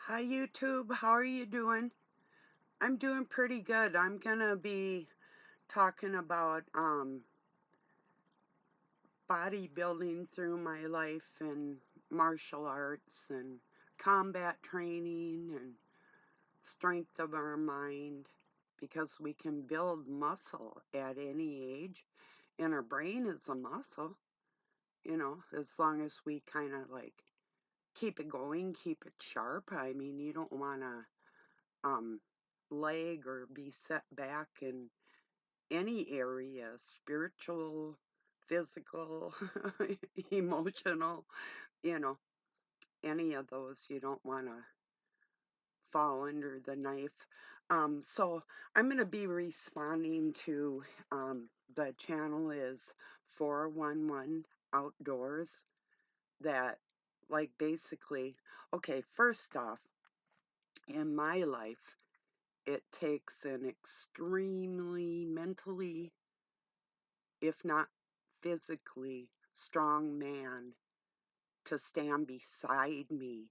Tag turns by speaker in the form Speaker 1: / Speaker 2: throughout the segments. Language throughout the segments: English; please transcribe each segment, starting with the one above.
Speaker 1: Hi YouTube, how are you doing? I'm doing pretty good. I'm gonna be talking about bodybuilding through my life and martial arts and combat training and strength of our mind because we can build muscle at any age and our brain is a muscle, as long as we kind of like keep it going, keep it sharp. I mean, you don't want to um, lag or be set back in any area, spiritual, physical, emotional, you know, any of those. You don't want to fall under the knife. So I'm going to be responding to the channel is 411 Outdoors that, like, basically, okay, first off, in my life, it takes an extremely mentally, if not physically, strong man to stand beside me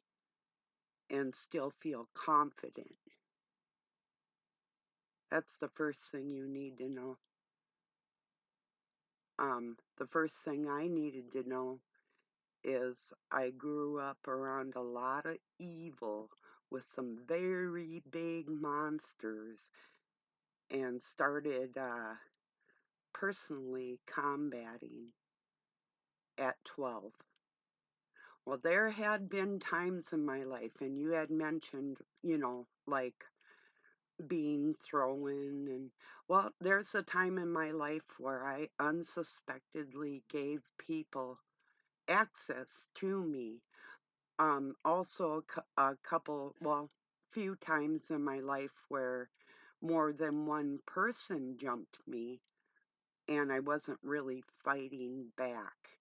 Speaker 1: and still feel confident. That's the first thing you need to know. The first thing I needed to know is I grew up around a lot of evil with some very big monsters and started personally combating at 12. Well, there had been times in my life, and you had mentioned, like being thrown, and well, there's a time in my life where I unsuspectedly gave people access to me. Also, a couple, well, few times in my life where more than one person jumped me, and I wasn't really fighting back.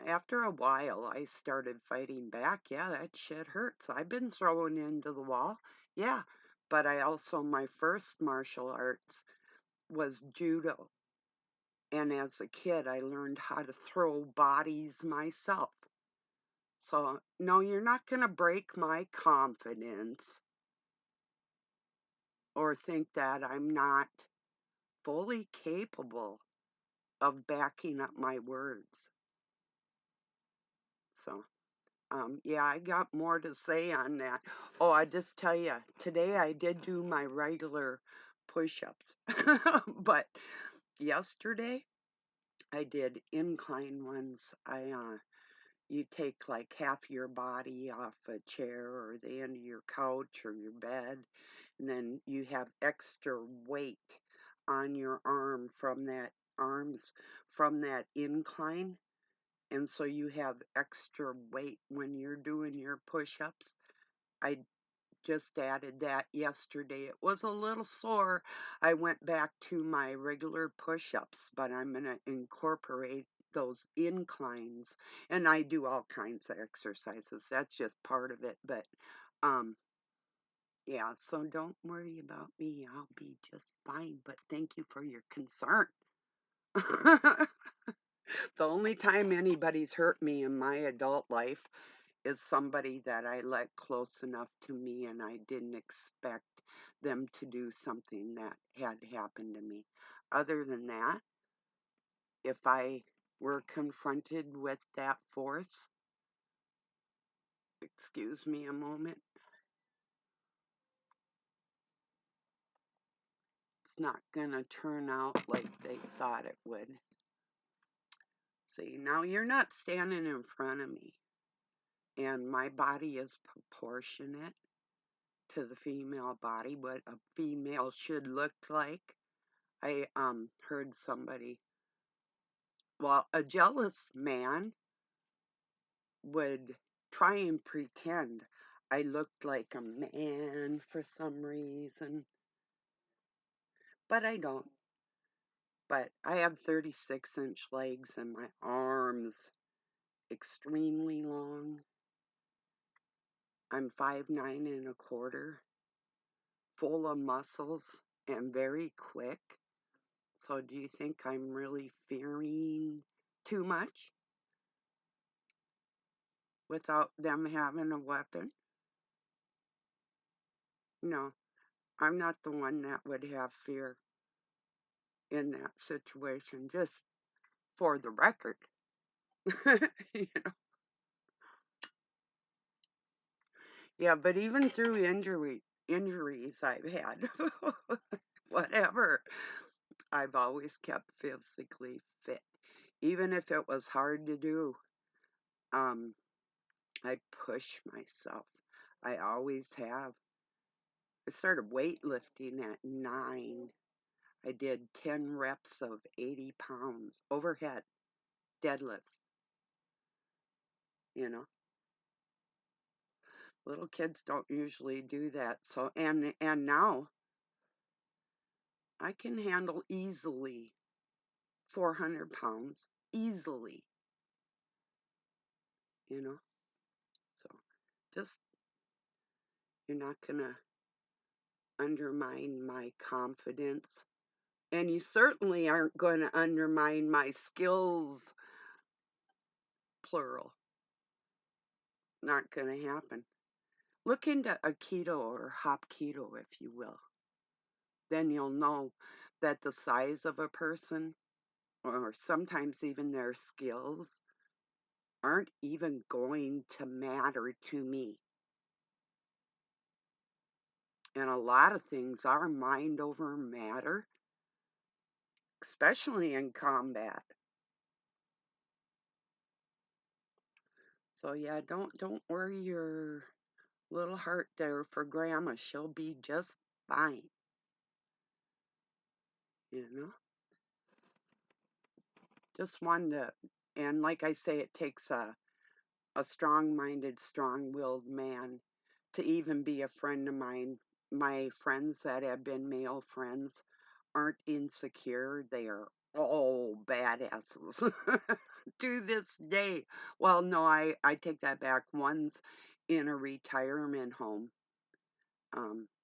Speaker 1: After a while, I started fighting back. Yeah, that shit hurts. I've been thrown into the wall. Yeah, but my first martial arts was judo. And as a kid, I learned how to throw bodies myself. So, no, you're not going to break my confidence or think that I'm not fully capable of backing up my words. So. Yeah, I got more to say on that. Oh, I just tell you, today I did do my regular push-ups, but yesterday I did incline ones. You take like half your body off a chair or the end of your couch or your bed, and then you have extra weight on your arms from that incline, and so you have extra weight when you're doing your push-ups. I just added that yesterday. It was a little sore. I went back to my regular push-ups, but I'm going to incorporate those inclines, and I do all kinds of exercises. That's just part of it, but um yeah, so don't worry about me. I'll be just fine, but thank you for your concern. The only time anybody's hurt me in my adult life is somebody that I let close enough to me and I didn't expect them to do something that had happened to me. Other than that, if I were confronted with that force, excuse me a moment, it's not going to turn out like they thought it would. See, now you're not standing in front of me, and my body is proportionate to the female body, what a female should look like. I heard somebody, well, a jealous man would try and pretend I looked like a man for some reason, but I don't. But I have 36-inch legs and my arms extremely long. I'm 5'9 1/4", full of muscles and very quick. So do you think I'm really fearing too much without them having a weapon? No, I'm not the one that would have fear in that situation, just for the record. You know? Yeah, but even through injuries I've had, whatever, I've always kept physically fit. Even if it was hard to do, um, I push myself. I always have. I started weightlifting at 9. I did 10 reps of 80 pounds overhead deadlifts, you know. Little kids don't usually do that. So and now I can handle easily 400 pounds easily, you know. So just you're not going to undermine my confidence. And you certainly aren't going to undermine my skills, plural. Not going to happen. Look into a keto or hop keto, if you will. Then you'll know that the size of a person, or sometimes even their skills, aren't even going to matter to me. And a lot of things are mind over matter, especially in combat. So yeah, don't worry your little heart there for grandma. She'll be just fine, you know? Just one to, and like I say, it takes a strong-minded, strong-willed man to even be a friend of mine. My friends that have been male friends aren't insecure. They are all badasses to this day. Well, no, I take that back. One's in a retirement home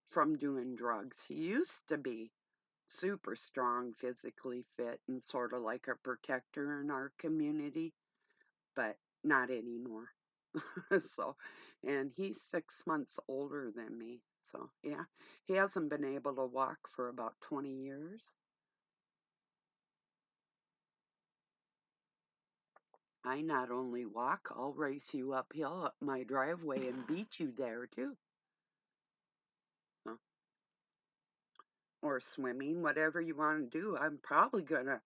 Speaker 1: from doing drugs. He used to be super strong, physically fit, and sort of like a protector in our community, but not anymore. So, and he's 6 months older than me. So, yeah, he hasn't been able to walk for about 20 years. I not only walk, I'll race you uphill up my driveway and beat you there too. So, or swimming, whatever you want to do. I'm probably gonna,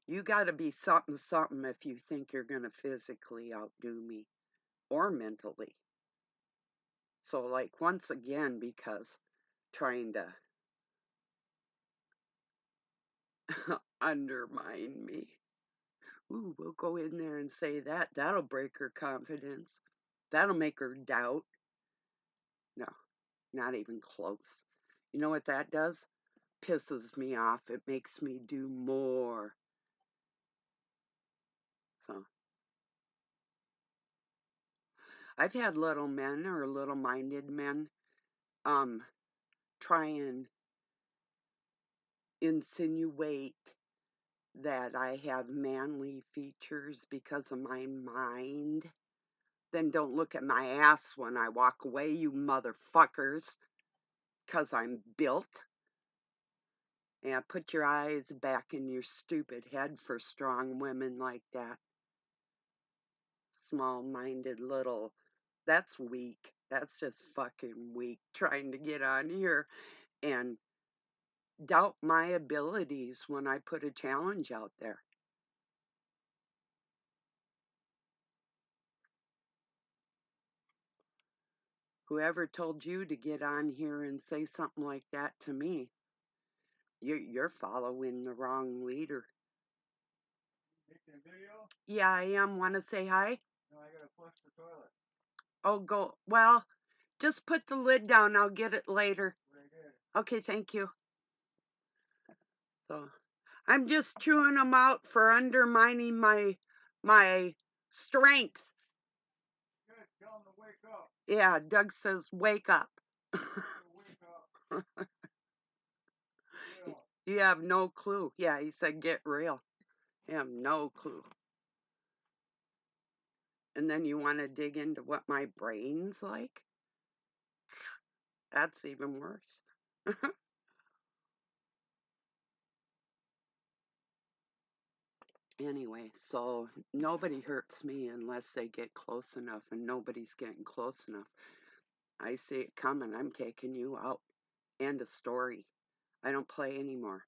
Speaker 1: you gotta be something, something if you think you're gonna physically outdo me or mentally. So, like, once again, because trying to undermine me. Ooh, we'll go in there and say that. That'll break her confidence. That'll make her doubt. No, not even close. You know what that does? Pisses me off. It makes me do more. So I've had little men or little minded men um try and insinuate that I have manly features because of my mind. Then don't look at my ass when I walk away, you motherfuckers, because I'm built. Yeah, put your eyes back in your stupid head for strong women like that. Small minded little. That's weak. That's just fucking weak. Trying to get on here and doubt my abilities when I put a challenge out there. Whoever told you to get on here and say something like that to me, you're following the wrong leader. Making a video? Yeah, I am. Want to say hi? No, I gotta flush the toilet. Oh, go. Well, just put the lid down. I'll get it later. Very good. Okay, thank you. So I'm just chewing them out for undermining my strength. Good. Tell them to wake up. Yeah, Doug says wake up. Wake up. You have no clue. Yeah, he said get real. You have no clue. And then you want to dig into what my brain's like? That's even worse. Anyway, so nobody hurts me unless they get close enough, and nobody's getting close enough. I see it coming, I'm taking you out. End of story. I don't play anymore.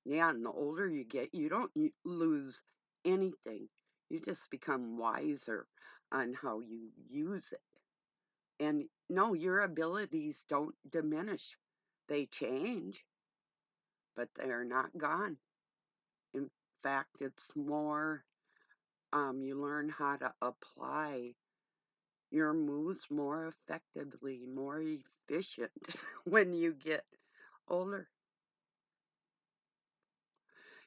Speaker 1: Yeah, and the older you get, you don't lose anything. You just become wiser on how you use it. And no, your abilities don't diminish. They change, but they're not gone. In fact, it's more, you learn how to apply your moves more effectively, more efficient when you get older.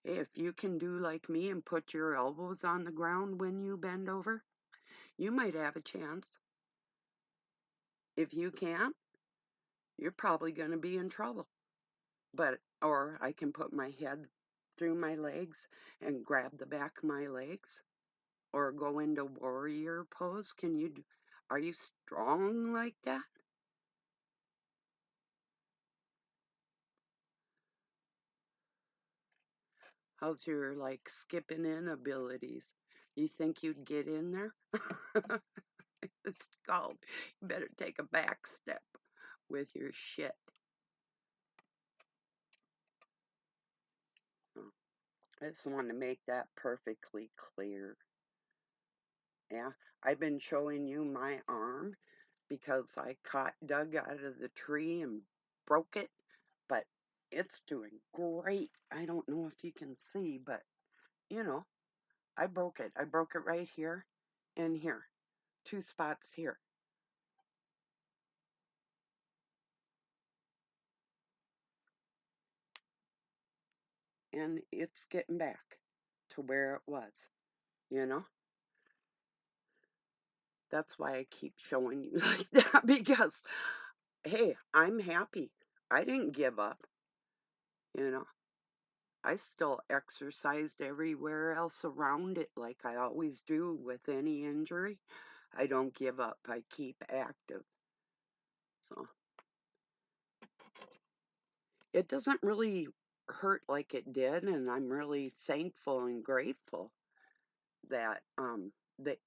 Speaker 1: If you can do like me and put your elbows on the ground when you bend over, you might have a chance. If you can't, you're probably going to be in trouble. But, or I can put my head through my legs and grab the back of my legs, or go into warrior pose. Are you strong like that? How's your like skipping in abilities? You think you'd get in there? It's called, you better take a back step with your shit. So I just want to make that perfectly clear. Yeah, I've been showing you my arm because I caught Doug out of the tree and broke it, but it's doing great. I don't know if you can see, but you know, I broke it. I broke it right here and here, two spots here. And it's getting back to where it was, you know? That's why I keep showing you like that because, hey, I'm happy. I didn't give up, you know? I still exercised everywhere else around it like I always do with any injury. I don't give up. I keep active. So it doesn't really hurt like it did, and I'm really thankful and grateful that that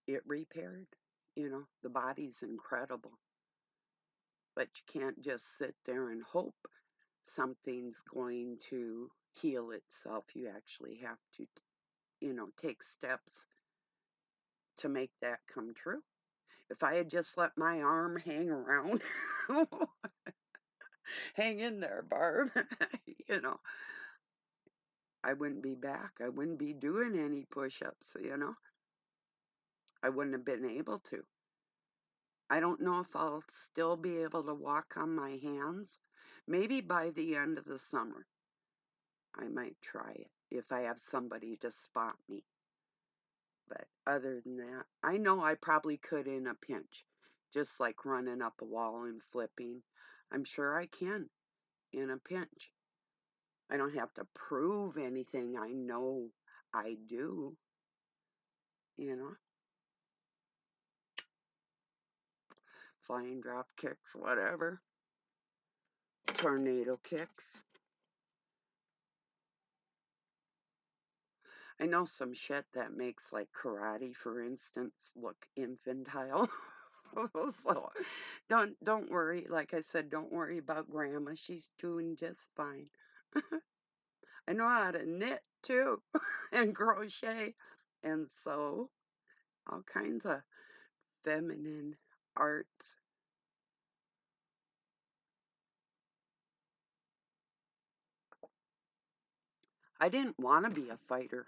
Speaker 1: it repaired. You know, the body's incredible, but you can't just sit there and hope something's going to heal itself. You actually have to, take steps to make that come true. If I had just let my arm hang around, hang in there, Barb, you know, I wouldn't be back. I wouldn't be doing any push ups, I wouldn't have been able to. I don't know if I'll still be able to walk on my hands. Maybe by the end of the summer, I might try it if I have somebody to spot me. But other than that, I know I probably could in a pinch, just like running up a wall and flipping. I'm sure I can in a pinch. I don't have to prove anything. I know I do, you know, flying drop kicks, whatever, tornado kicks. I know some shit that makes like karate, for instance, look infantile. So don't worry. Like I said, don't worry about grandma. She's doing just fine. I know how to knit too and crochet and sew, all kinds of feminine arts. I didn't want to be a fighter.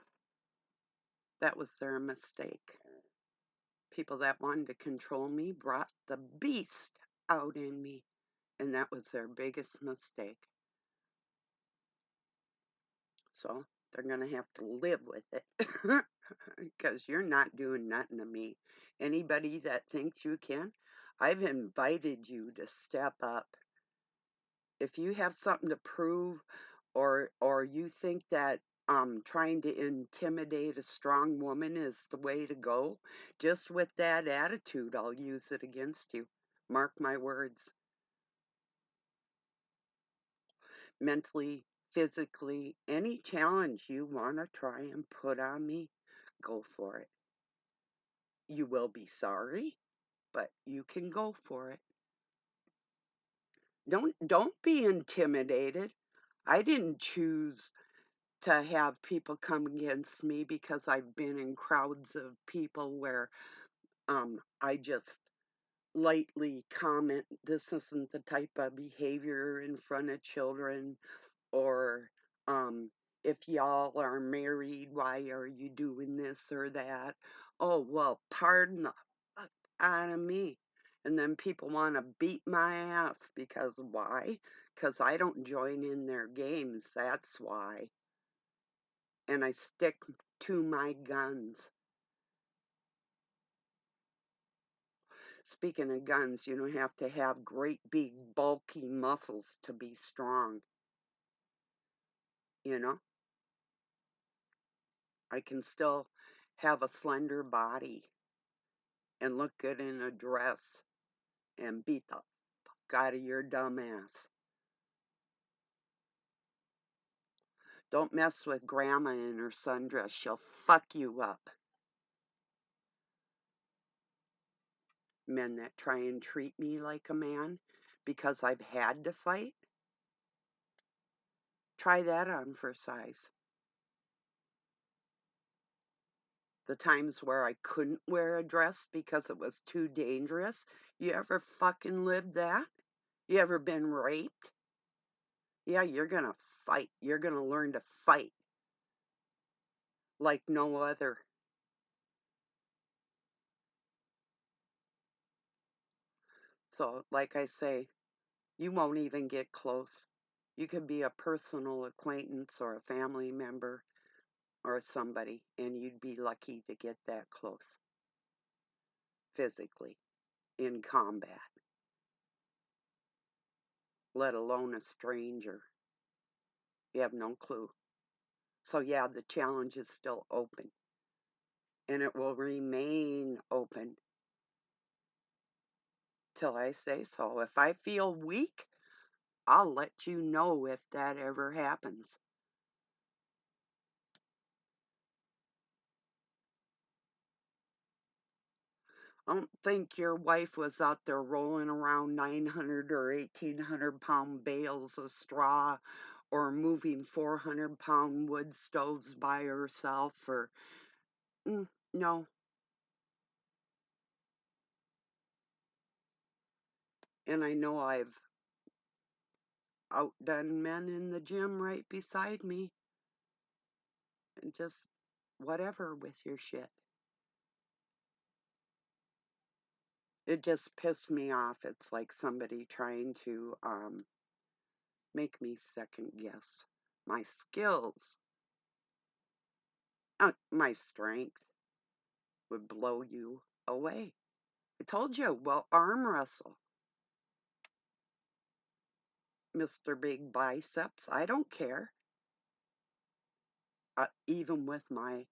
Speaker 1: That was their mistake. People that wanted to control me brought the beast out in me, and that was their biggest mistake. So they're going to have to live with it because you're not doing nothing to me. Anybody that thinks you can, I've invited you to step up. If you have something to prove, or you think that trying to intimidate a strong woman is the way to go, just with that attitude, I'll use it against you. Mark my words. mentally, physically, any challenge you want to try and put on me, go for it. You will be sorry, but you can go for it. Don't be intimidated. I didn't choose to have people come against me because I've been in crowds of people where I just lightly comment this isn't the type of behavior in front of children, or um if y'all are married, why are you doing this or that? Oh, well, pardon the fuck out of me. And then people want to beat my ass because why? Because I don't join in their games, that's why. And I stick to my guns. Speaking of guns, you don't have to have great big bulky muscles to be strong, you know? I can still have a slender body and look good in a dress and beat the fuck out of your dumb ass. Don't mess with grandma in her sundress. She'll fuck you up. Men that try and treat me like a man because I've had to fight, try that on for size. The times where I couldn't wear a dress because it was too dangerous. You ever fucking lived that? You ever been raped? Yeah, you're gonna fight. You're gonna learn to fight like no other. So, like I say, you won't even get close. You could be a personal acquaintance or a family member or somebody, and you'd be lucky to get that close physically in combat, let alone a stranger. You have no clue. So, yeah, the challenge is still open, and it will remain open till I say so. If I feel weak, I'll let you know if that ever happens. I don't think your wife was out there rolling around 900 or 1,800 pound bales of straw or moving 400-pound wood stoves by herself, or no. And I know I've outdone men in the gym right beside me, and just whatever with your shit. It just pissed me off. It's like somebody trying to make me second guess my skills. My strength would blow you away. I told you, well, arm wrestle, Mr. Big Biceps. I don't care. Even with my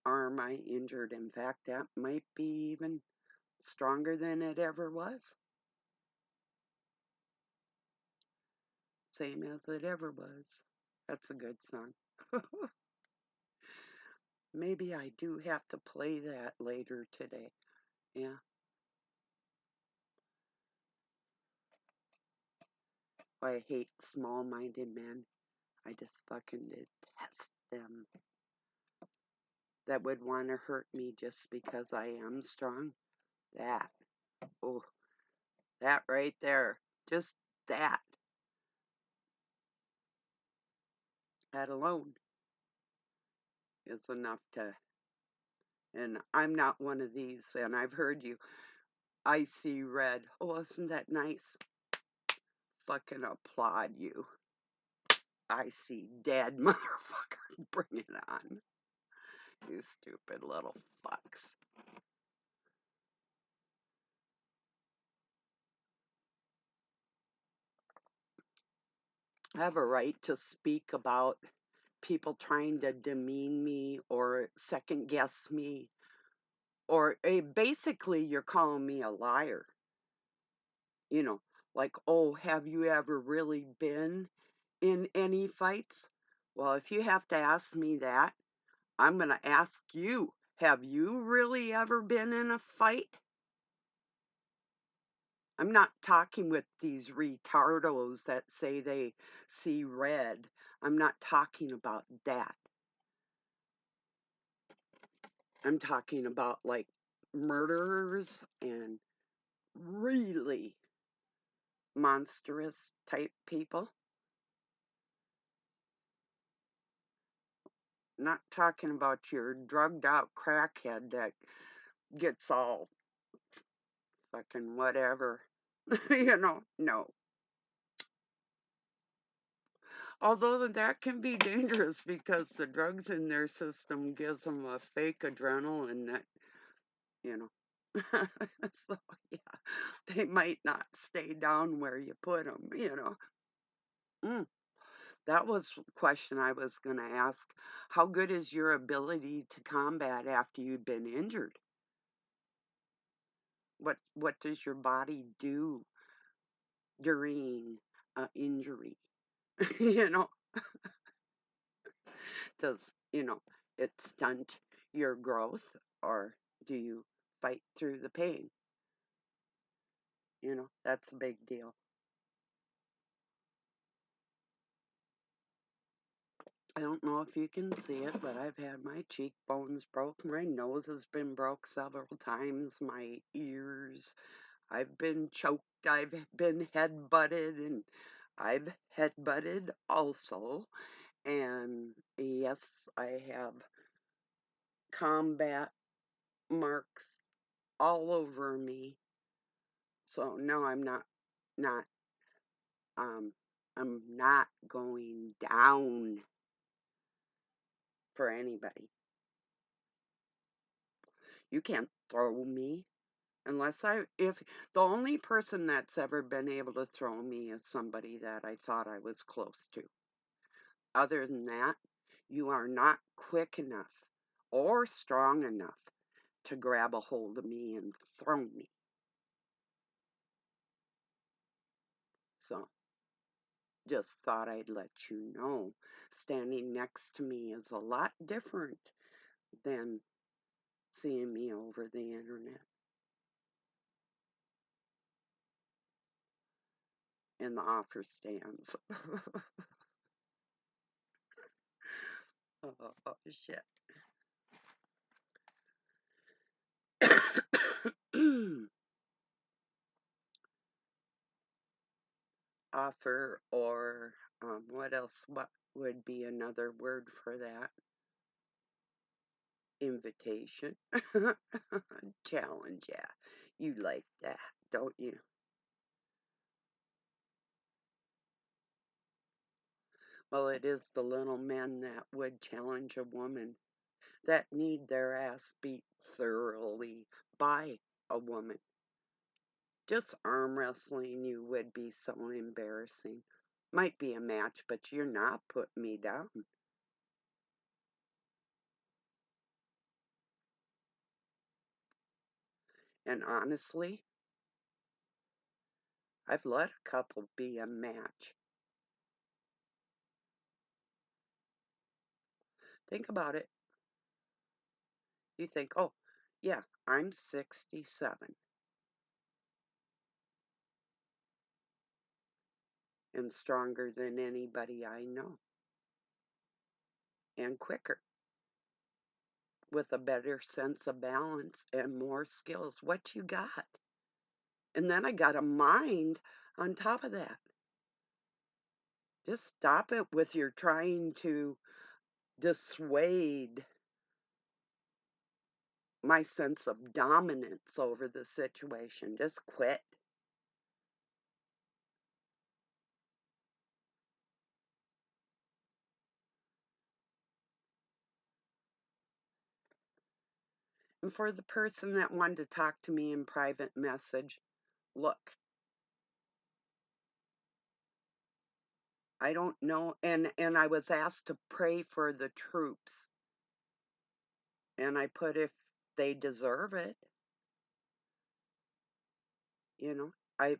Speaker 1: arm I injured. In fact, that might be even stronger than it ever was. Same as it ever was. That's a good song. Maybe I do have to play that later today. Yeah. I hate small-minded men. I just fucking detest them. That would want to hurt me just because I am strong. That, oh, that right there, just that, that alone is enough to. And I'm not one of these, and I've heard you. I see red. Oh, isn't that nice? Fucking applaud you. I see dead, motherfucker. Bring it on. You stupid little fucks. I have a right to speak about people trying to demean me or second guess me, or basically you're calling me a liar. You know, like, oh, have you ever really been in any fights? Well, if you have to ask me that, I'm going to ask you, have you really ever been in a fight? I'm not talking with these retardos that say they see red. I'm not talking about that. I'm talking about like murderers and really monstrous type people. Not talking about your drugged out crackhead that gets all fucking whatever. No. Although that can be dangerous because the drugs in their system gives them a fake adrenaline that, you know. So, yeah, they might not stay down where you put them. Mm, that was a question I was going to ask. How good is your ability to combat after you've been injured? What does your body do during an injury? you know, does, it stunt your growth or do you fight through the pain? That's a big deal. I don't know if you can see it, but I've had my cheekbones broke. My nose has been broke several times. My ears. I've been choked. I've been head butted, and I've head butted also. And yes, I have combat marks all over me. So no, not um I'm not going down for anybody. You can't throw me unless if the only person that's ever been able to throw me is somebody that I thought I was close to. Other than that, you are not quick enough or strong enough to grab a hold of me and throw me. So just thought I'd let you know. Standing next to me is a lot different than seeing me over the internet in the offer stands. Oh, shit. Offer or what else? What would be another word for that? Invitation. Challenge, yeah. You like that, don't you? Well, it is the little men that would challenge a woman that need their ass beat thoroughly by a woman. Just arm wrestling you would be so embarrassing. Might be a match, but you're not putting me down. And honestly, I've let a couple be a match. Think about it. You think, oh, yeah, I'm 67 and stronger than anybody I know and quicker with a better sense of balance and more skills. What you got? And then I got a mind on top of that. Just stop it with your trying to dissuade my sense of dominance over the situation. Just quit. And for the person that wanted to talk to me in private message, look, I don't know, and I was asked to pray for the troops, and I put if they deserve it, you know. I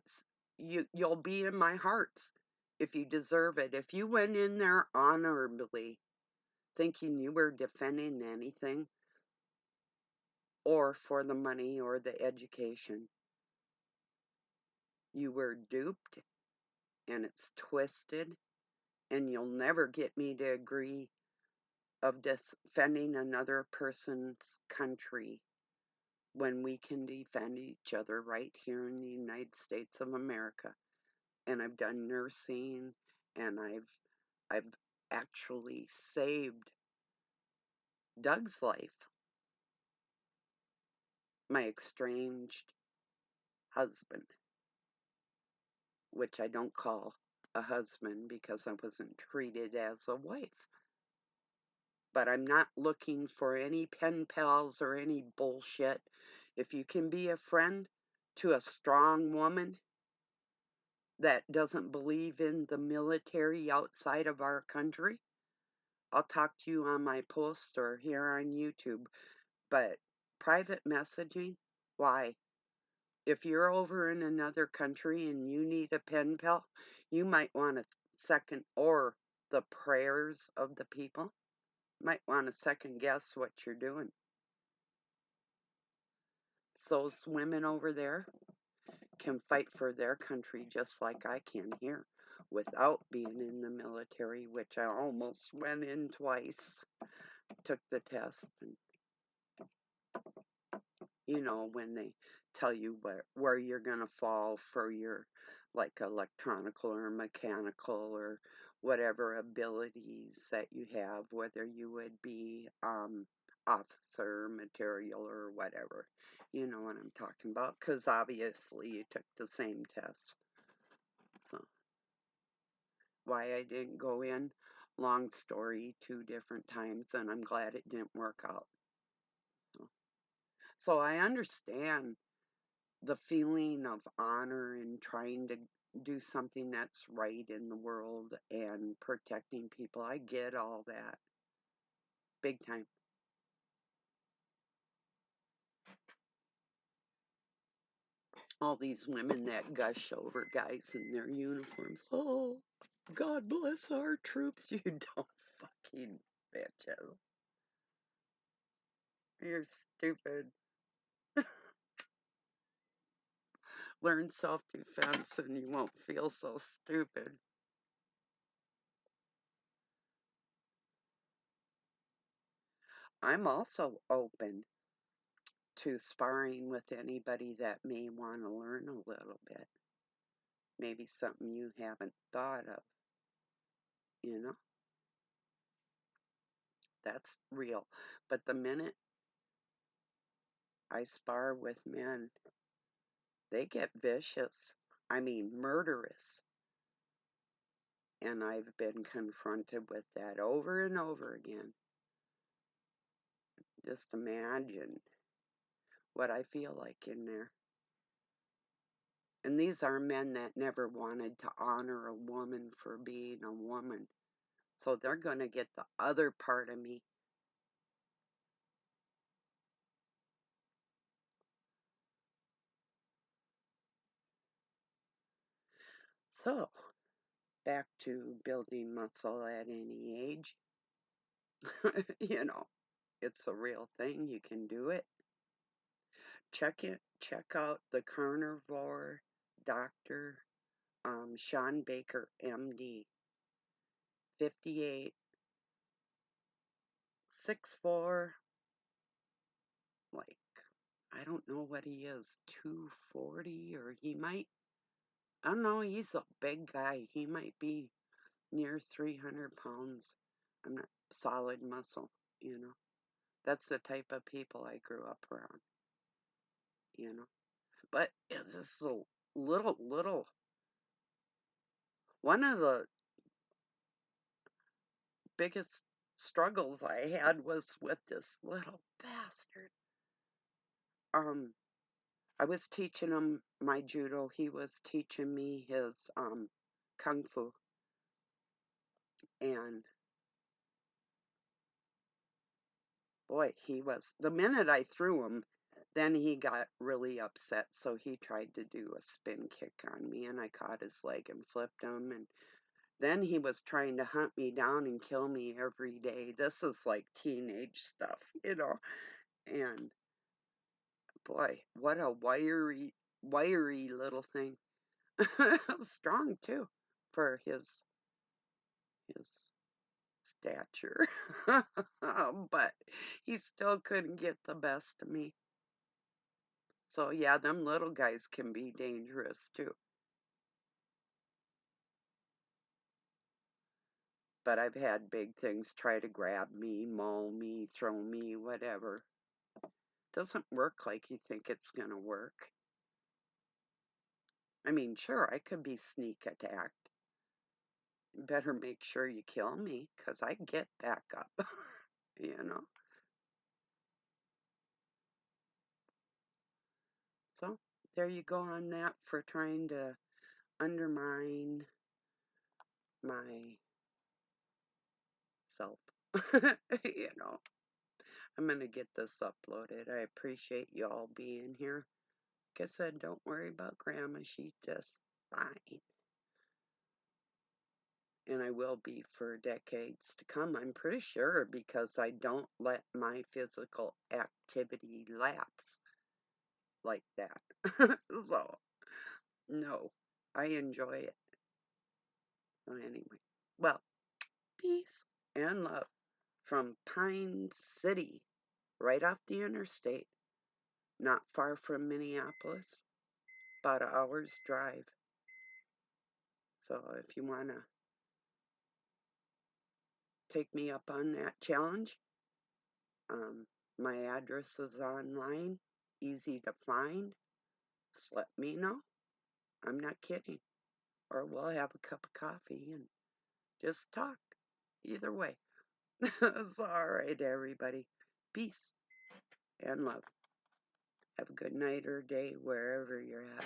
Speaker 1: you'll be in my hearts if you deserve it. If you went in there honorably, thinking you were defending anything or for the money or the education, you were duped and it's twisted, and you'll never get me to agree of defending another person's country when we can defend each other right here in the United States of America. And I've done nursing, and I've actually saved Doug's life, my estranged husband, which I don't call a husband because I wasn't treated as a wife. But I'm not looking for any pen pals or any bullshit. If you can be a friend to a strong woman that doesn't believe in the military outside of our country, I'll talk to you on my post or here on YouTube. But private messaging, why? If you're over in another country and you need a pen pal, you might want to second, or the prayers of the people, might want to second guess what you're doing. So those women over there can fight for their country just like I can here without being in the military, which I almost went in twice, took the test, and when they tell you where you're going to fall for your like electronical or mechanical or whatever abilities that you have, whether you would be officer material or whatever. You know what I'm talking about, because obviously you took the same test. So why I didn't go in, long story, 2 different times, and I'm glad it didn't work out. So I understand the feeling of honor and trying to do something that's right in the world and protecting people. I get all that. Big time. All these women that gush over guys in their uniforms. Oh, God bless our troops. You don't fucking bitches. You're stupid. Learn self-defense and you won't feel so stupid. I'm also open to sparring with anybody that may want to learn a little bit. Maybe something you haven't thought of, you know? That's real. But the minute I spar with men, they get vicious. I mean, murderous. And I've been confronted with that over and over again. Just imagine what I feel like in there. And these are men that never wanted to honor a woman for being a woman. So they're going to get the other part of me. So, back to building muscle at any age. you know, it's a real thing. You can do it. Check out the carnivore doctor, Sean Baker, MD, 58, 6'4", like, I don't know what he is, 240, or he might, I don't know, he's a big guy. He might be near 300 pounds. I'm not solid muscle. That's the type of people I grew up around, you know. But it's this little, one of the biggest struggles I had was with this little bastard. I was teaching him my judo. He was teaching me his kung fu. And boy, the minute I threw him, then he got really upset. So he tried to do a spin kick on me, and I caught his leg and flipped him. And Then he was trying to hunt me down and kill me every day. This is like teenage stuff, you know. And boy, what a wiry little thing. Strong too for his stature. But he still couldn't get the best of me. So yeah, them little guys can be dangerous too. But I've had big things try to grab me, maul me, throw me, whatever. Doesn't work like you think it's gonna work. I mean, sure, I could be sneak attacked. Better make sure you kill me, 'cause I get back up, you know? So there you go on that for trying to undermine my self. You know, I'm gonna get this uploaded. I appreciate you all being here. Like I said, don't worry about Grandma. She's just fine. And I will be for decades to come, I'm pretty sure, because I don't let my physical activity lapse like that. So, no, I enjoy it. So anyway, well, peace and love from Pine City, right off the interstate, not far from Minneapolis, about an hour's drive. So if you want to take me up on that challenge, um, my address is online, easy to find. Just let me know. I'm not kidding. Or we'll have a cup of coffee and just talk. Either way. It's all right, everybody. Peace and love. Have a good night or day wherever you're at.